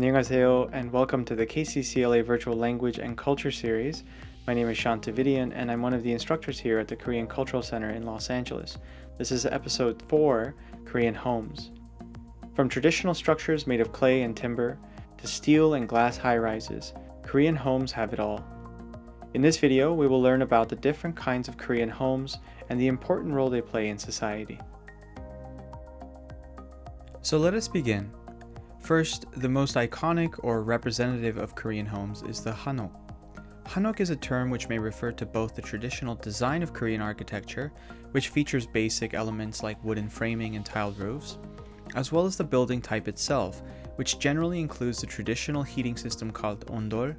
안녕하세요, and welcome to the KCCLA Virtual Language and Culture Series. My name is Sean Tavidian, and I'm one of the instructors here at the Korean Cultural Center in Los Angeles. This is Episode 4, Korean Homes. From traditional structures made of clay and timber, to steel and glass high-rises, Korean homes have it all. In this video, we will learn about the different kinds of Korean homes and the important role they play in society. So let us begin. First, the most iconic or representative of Korean homes is the Hanok. Hanok is a term which may refer to both the traditional design of Korean architecture, which features basic elements like wooden framing and tiled roofs, as well as the building type itself, which generally includes the traditional heating system called Ondor,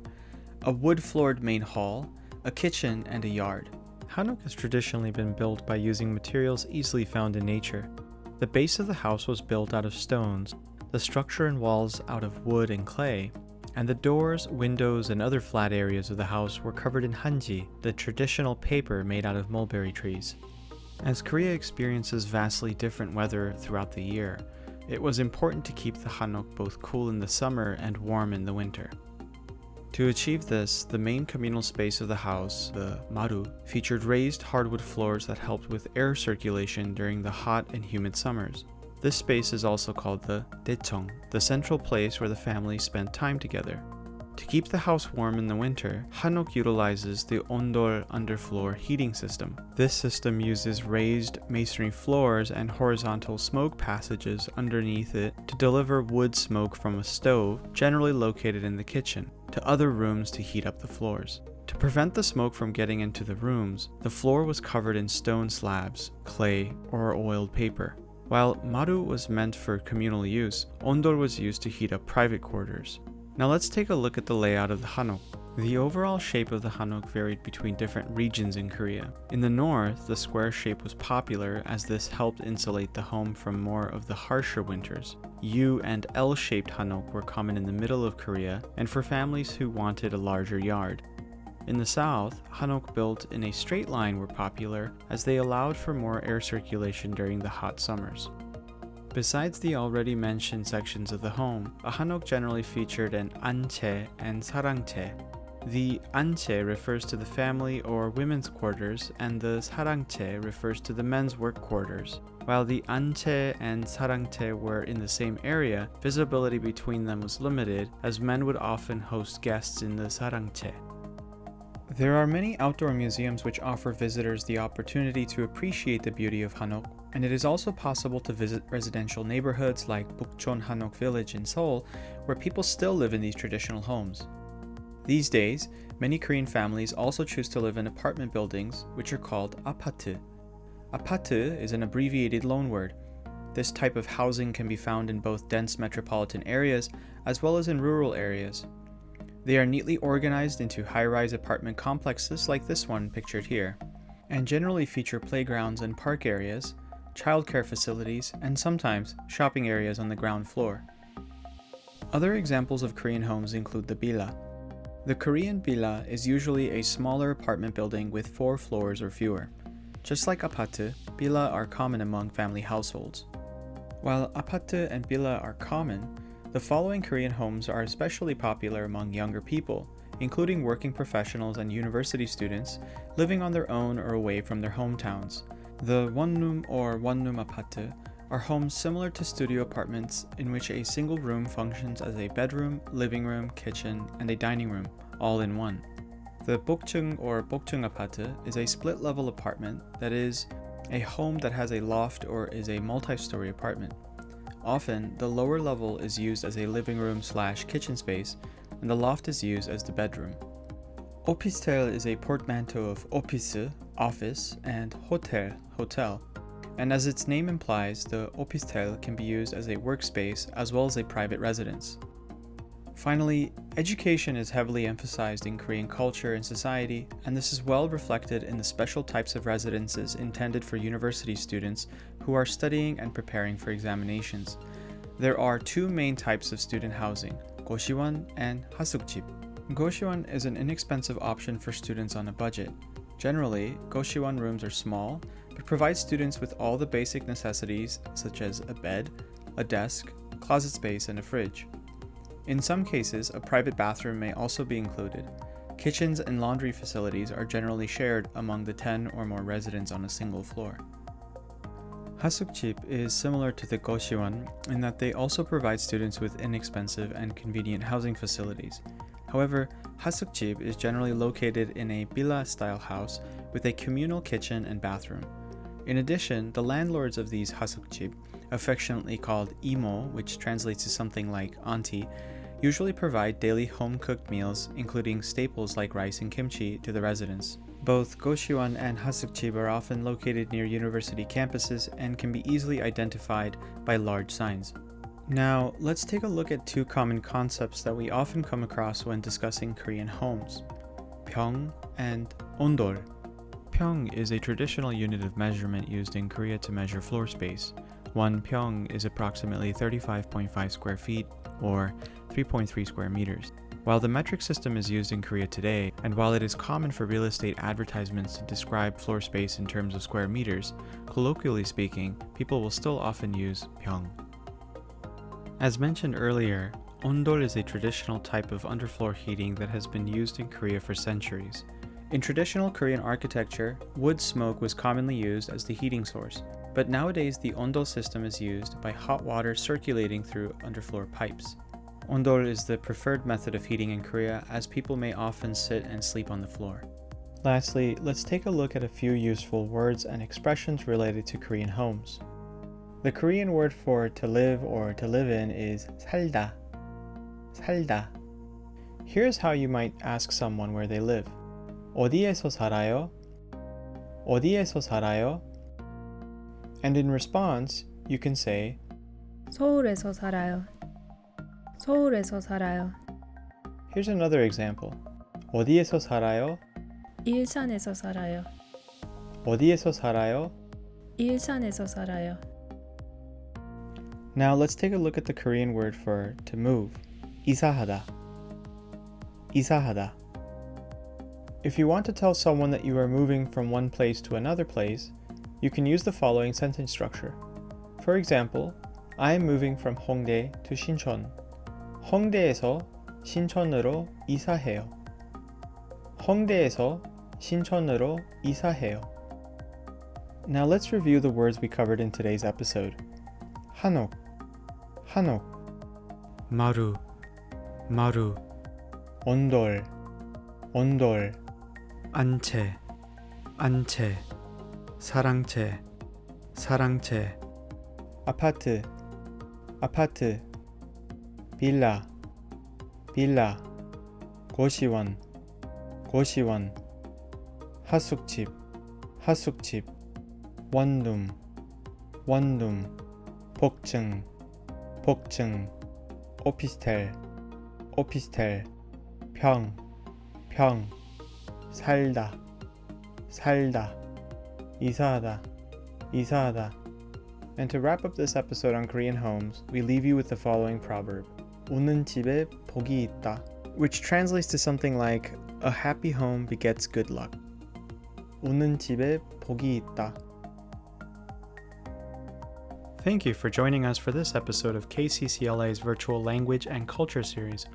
a wood-floored main hall, a kitchen, and a yard. Hanok has traditionally been built by using materials easily found in nature. The base of the house was built out of stones, the structure and walls out of wood and clay, and the doors, windows, and other flat areas of the house were covered in hanji, the traditional paper made out of mulberry trees. As Korea experiences vastly different weather throughout the year, it was important to keep the Hanok both cool in the summer and warm in the winter. To achieve this, the main communal space of the house, the maru, featured raised hardwood floors that helped with air circulation during the hot and humid summers. This space is also called the daechong, the central place where the family spent time together. To keep the house warm in the winter, Hanok utilizes the Ondor underfloor heating system. This system uses raised masonry floors and horizontal smoke passages underneath it to deliver wood smoke from a stove, generally located in the kitchen, to other rooms to heat up the floors. To prevent the smoke from getting into the rooms, the floor was covered in stone slabs, clay, or oiled paper. While maru was meant for communal use, ondor was used to heat up private quarters. Now let's take a look at the layout of the Hanok. The overall shape of the Hanok varied between different regions in Korea. In the north, the square shape was popular as this helped insulate the home from more of the harsher winters. U and L-shaped Hanok were common in the middle of Korea and for families who wanted a larger yard. In the south, Hanok built in a straight line were popular as they allowed for more air circulation during the hot summers. Besides the already mentioned sections of the home, a Hanok generally featured an anche and sarangche. The anche refers to the family or women's quarters, and the sarangche refers to the men's work quarters. While the anche and sarangche were in the same area, visibility between them was limited as men would often host guests in the sarangche. There are many outdoor museums which offer visitors the opportunity to appreciate the beauty of Hanok, and it is also possible to visit residential neighborhoods like Bukchon Hanok Village in Seoul, where people still live in these traditional homes. These days, many Korean families also choose to live in apartment buildings, which are called apate. Apate is an abbreviated loanword. This type of housing can be found in both dense metropolitan areas as well as in rural areas. They are neatly organized into high-rise apartment complexes like this one pictured here, and generally feature playgrounds and park areas, childcare facilities, and sometimes shopping areas on the ground floor. Other examples of Korean homes include the bila. The Korean bila is usually a smaller apartment building with 4 floors or fewer. Just like apate, bila are common among family households. While apate and bila are common, the following Korean homes are especially popular among younger people, including working professionals and university students living on their own or away from their hometowns. The one-room or one-room apate are homes similar to studio apartments in which a single room functions as a bedroom, living room, kitchen, and a dining room, all in one. The bokjeong or bokjeong apate is a split-level apartment, that is, a home that has a loft or is a multi-story apartment. Often, the lower level is used as a living room/kitchen space, and the loft is used as the bedroom. Opistel is a portmanteau of office, office, and hotel, hotel, and as its name implies, the opistel can be used as a workspace as well as a private residence. Finally, education is heavily emphasized in Korean culture and society, and this is well reflected in the special types of residences intended for university students who are studying and preparing for examinations. There are 2 main types of student housing, go시원 and 하숙집. Go시원 is an inexpensive option for students on a budget. Generally, go시원 rooms are small, but provide students with all the basic necessities such as a bed, a desk, closet space, and a fridge. In some cases, a private bathroom may also be included. Kitchens and laundry facilities are generally shared among the 10 or more residents on a single floor. Hasukchip is similar to the Goshiwon in that they also provide students with inexpensive and convenient housing facilities. However, Hasukchip is generally located in a bila-style house with a communal kitchen and bathroom. In addition, the landlords of these Hasukchip, affectionately called imo, which translates to something like auntie, usually provide daily home-cooked meals, including staples like rice and kimchi, to the residents. Both Goshiwon and Hasukchip are often located near university campuses and can be easily identified by large signs. Now, let's take a look at two common concepts that we often come across when discussing Korean homes: Pyeong and Ondor. Pyeong is a traditional unit of measurement used in Korea to measure floor space. One pyeong is approximately 35.5 square feet, or 3.3 square meters. While the metric system is used in Korea today, and while it is common for real estate advertisements to describe floor space in terms of square meters, colloquially speaking, people will still often use pyeong. As mentioned earlier, ondol is a traditional type of underfloor heating that has been used in Korea for centuries. In traditional Korean architecture, wood smoke was commonly used as the heating source, but nowadays the ondol system is used by hot water circulating through underfloor pipes. Ondol is the preferred method of heating in Korea, as people may often sit and sleep on the floor. Lastly, let's take a look at a few useful words and expressions related to Korean homes. The Korean word for to live or to live in is 살다. 살다. Here's how you might ask someone where they live. 어디에서 살아요? 어디에서 살아요? And in response, you can say 서울에서 살아요. 서울에서 살아요. Here's another example. 어디에서 살아요? 일산에서 살아요. 어디에서 살아요? 일산에서 살아요. Now let's take a look at the Korean word for to move. 이사하다. 이사하다. If you want to tell someone that you are moving from one place to another place, you can use the following sentence structure. For example, I am moving from Hongdae to Sinchon. 홍대에서 신촌으로 이사해요. 홍대에서 신촌으로 이사해요. Now let's review the words we covered in today's episode. 한옥, 한옥. 마루, 마루. 온돌, 온돌. 안채, 안채. 사랑채, 사랑채. 아파트, 아파트. 빌라, 빌라. 고시원, 고시원. 하숙집, 하숙집. 원룸, 원룸. 복층, 복층. 오피스텔, 오피스텔. 평, 평. 살다, 살다. 이사하다, 이사하다. And to wrap up this episode on Korean homes, we leave you with the following proverb. 웃는 집에 복이 있다, which translates to something like, a happy home begets good luck. 웃는 집에 복이 있다. Thank you for joining us for this episode of KCCLA's Virtual Language and Culture Series.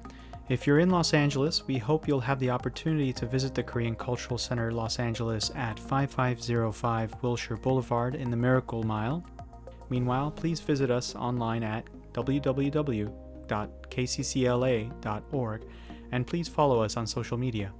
If you're in Los Angeles, we hope you'll have the opportunity to visit the Korean Cultural Center Los Angeles at 5505 Wilshire Boulevard in the Miracle Mile. Meanwhile, please visit us online at www.kccla.org and please follow us on social media.